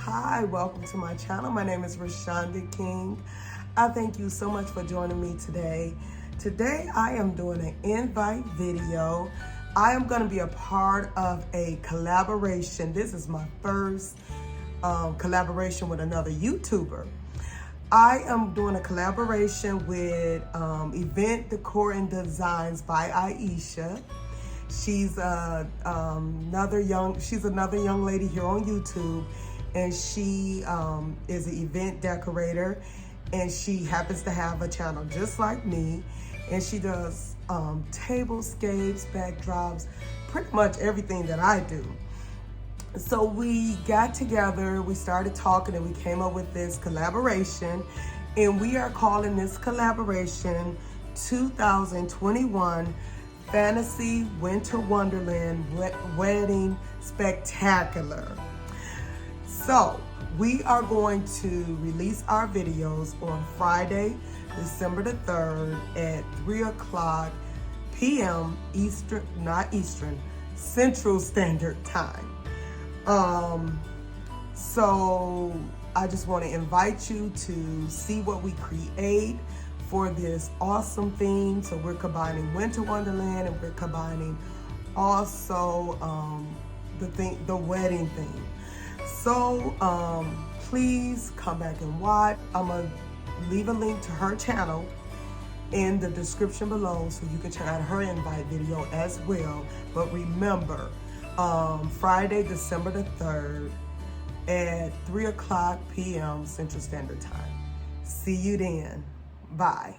Hi, welcome to my channel. My name is Rashonda King. I thank you so much for joining me today. Today I am doing an invite video. I am going to be a part of a collaboration. This is my first collaboration with another YouTuber. I am doing a collaboration with Event Decor and Designs by Aisha. She's another young lady here on YouTube, and she is an event decorator, and she happens to have a channel just like me, and she does tablescapes, backdrops, pretty much everything that I do. So we got together, we started talking, and we came up with this collaboration, and we are calling this collaboration 2021 Fantasy Winter Wonderland Wedding Spectacular. So we are going to release our videos on Friday, December the 3rd at 3 o'clock p.m. Central Standard Time. So I just want to invite you to see what we create for this awesome theme. So we're combining Winter Wonderland, and we're combining also the wedding theme. So please come back and watch. I'm gonna leave a link to her channel in the description below so you can check out her invite video as well. But remember, Friday, December the 3rd at 3 o'clock p.m. Central Standard Time. See you then. Bye.